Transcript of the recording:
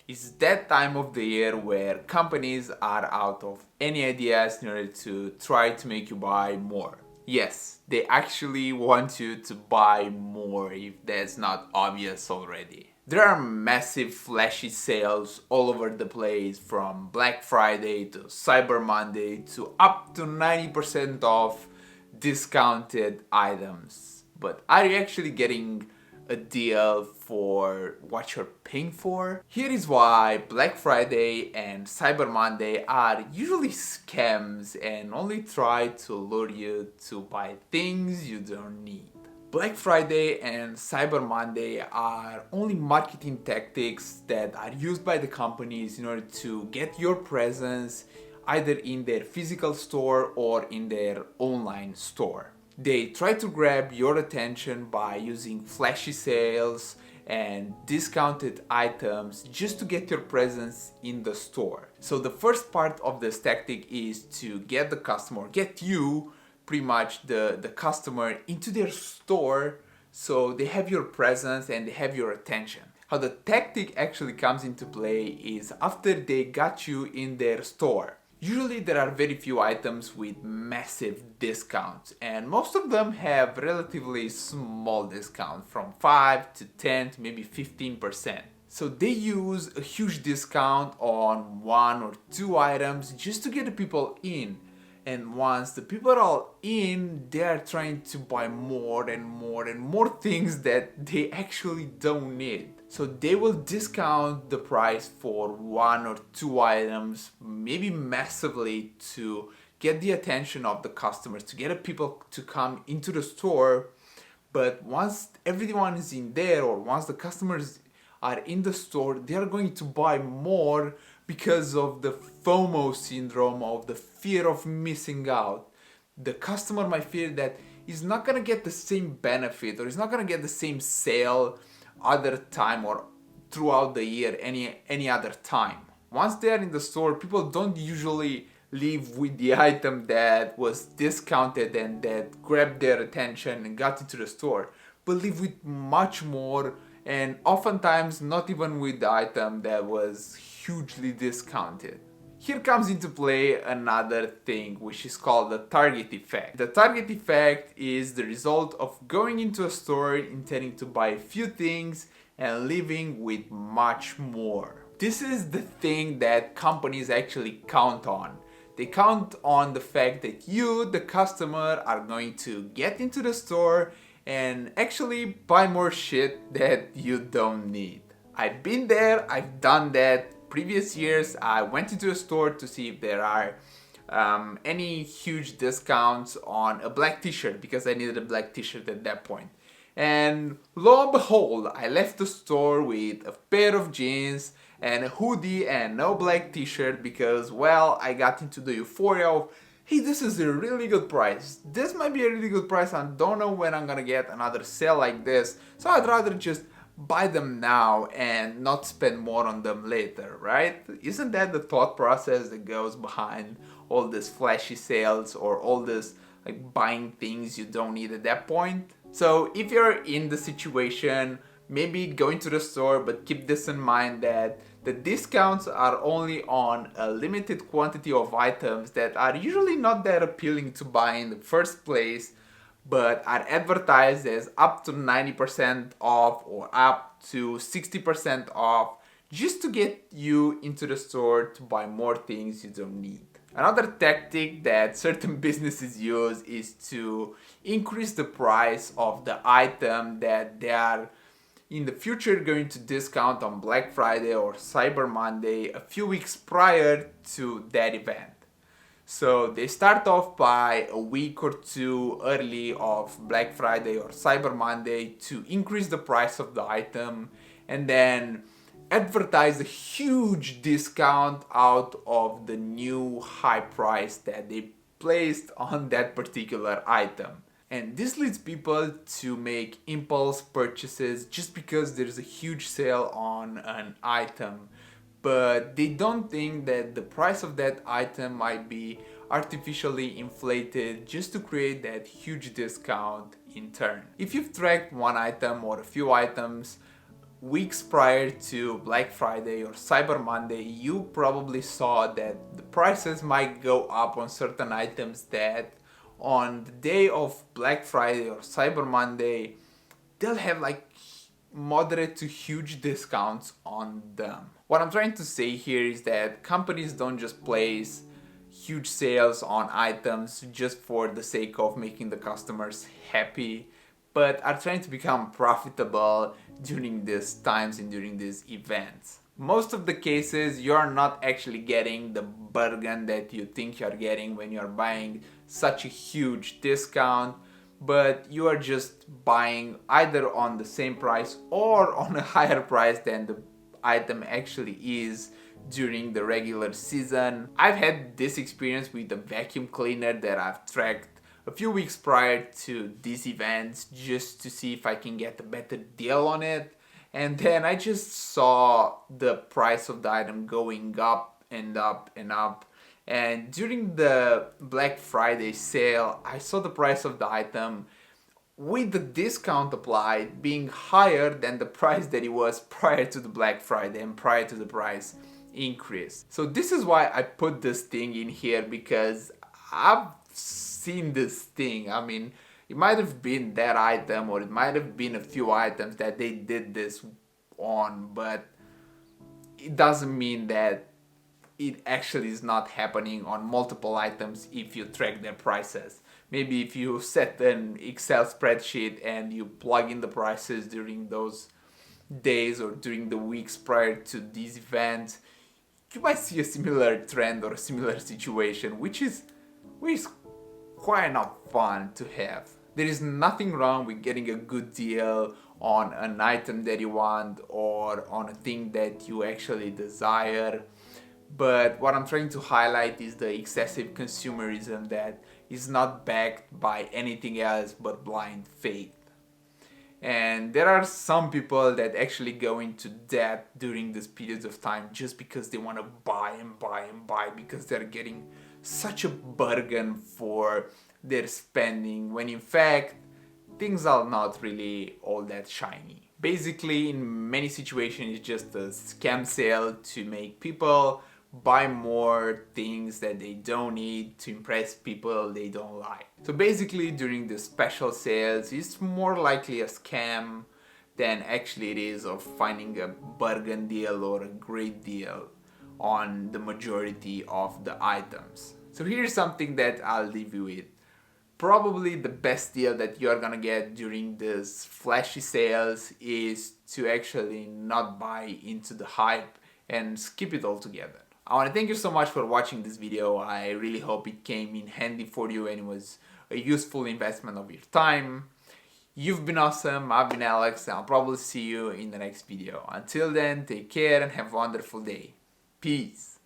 It's that time of the year where companies are out of any ideas in order to try to make you buy more. Yes, they actually want you to buy more if that's not obvious already. There are massive flashy sales all over the place, from Black Friday to Cyber Monday to up to 90% off discounted items. But are you actually getting a deal for what you're paying for? Here is why Black Friday and Cyber Monday are usually scams and only try to lure you to buy things you don't need. Black Friday and Cyber Monday are only marketing tactics that are used by the companies in order to get your presence either in their physical store or in their online store. They try to grab your attention by using flashy sales and discounted items just to get your presence in the store. So the first part of this tactic is to get the customer, get you, pretty much the customer, into their store so they have your presence and they have your attention. How the tactic actually comes into play is after they got you in their store. Usually there are very few items with massive discounts, and most of them have relatively small discounts from 5 to 10 to maybe 15%. So they use a huge discount on one or two items just to get the people in. And once the people are all in, they are trying to buy more and more and more things that they actually don't need. So they will discount the price for one or two items, maybe massively, to get the attention of the customers, to get people to come into the store. But once everyone is in there, or once the customers are in the store, they are going to buy more because of the FOMO syndrome, of the fear of missing out. The customer might fear that he's not gonna get the same benefit, or he's not gonna get the same sale other time or throughout the year any other time. Once they are in the store, people don't usually leave with the item that was discounted and that grabbed their attention and got into the store, but leave with much more, and oftentimes not even with the item that was hugely discounted. Here comes into play another thing, which is called the target effect. The target effect is the result of going into a store intending to buy a few things and leaving with much more. This is the thing that companies actually count on. They count on the fact that you, the customer, are going to get into the store and actually buy more shit that you don't need. I've been there, I've done that. Previous years, I went into a store to see if there are any huge discounts on a black t-shirt, because I needed a black t-shirt at that point. And lo and behold, I left the store with a pair of jeans and a hoodie and no black t-shirt because, well, I got into the euphoria of, hey, this is a really good price. This might be a really good price. I don't know when I'm gonna get another sale like this, so I'd rather just buy them now and not spend more on them later, right? Isn't that the thought process that goes behind all this flashy sales or all this like buying things you don't need at that point? So if you're in the situation, maybe go into the store, but keep this in mind that the discounts are only on a limited quantity of items that are usually not that appealing to buy in the first place, but are advertised as up to 90% off or up to 60% off just to get you into the store to buy more things you don't need. Another tactic that certain businesses use is to increase the price of the item that they are in the future going to discount on Black Friday or Cyber Monday a few weeks prior to that event. So they start off by a week or two early of Black Friday or Cyber Monday to increase the price of the item, and then advertise a huge discount out of the new high price that they placed on that particular item. And this leads people to make impulse purchases just because there's a huge sale on an item, but they don't think that the price of that item might be artificially inflated just to create that huge discount in turn. If you've tracked one item or a few items weeks prior to Black Friday or Cyber Monday, you probably saw that the prices might go up on certain items that on the day of Black Friday or Cyber Monday, they'll have like moderate to huge discounts on them. What I'm trying to say here is that companies don't just place huge sales on items just for the sake of making the customers happy, but are trying to become profitable during these times and during these events. Most of the cases, you're not actually getting the bargain that you think you're getting when you're buying such a huge discount, but you are just buying either on the same price or on a higher price than the item actually is during the regular season. I've had this experience with the vacuum cleaner that I've tracked a few weeks prior to these events just to see if I can get a better deal on it. And then I just saw the price of the item going up and up and up. And during the Black Friday sale, I saw the price of the item with the discount applied being higher than the price that it was prior to the Black Friday and prior to the price increase. So this is why I put this thing in here, because I've seen this thing. I mean, it might have been that item or it might have been a few items that they did this on, but it doesn't mean that it actually is not happening on multiple items if you track their prices. Maybe if you set an Excel spreadsheet and you plug in the prices during those days or during the weeks prior to these events, you might see a similar trend or a similar situation, which is quite not fun to have. There is nothing wrong with getting a good deal on an item that you want or on a thing that you actually desire. But what I'm trying to highlight is the excessive consumerism that is not backed by anything else but blind faith. And there are some people that actually go into debt during these periods of time just because they want to buy and buy and buy, because they're getting such a bargain for their spending, when in fact things are not really all that shiny. Basically, in many situations, it's just a scam sale to make people buy more things that they don't need to impress people they don't like. So basically, during the special sales, it's more likely a scam than actually it is of finding a bargain deal or a great deal on the majority of the items. So here's something that I'll leave you with. Probably the best deal that you're gonna get during this flashy sales is to actually not buy into the hype and skip it altogether. I want to thank you so much for watching this video. I really hope it came in handy for you and it was a useful investment of your time. You've been awesome. I've been Alex, and I'll probably see you in the next video. Until then, take care and have a wonderful day. Peace.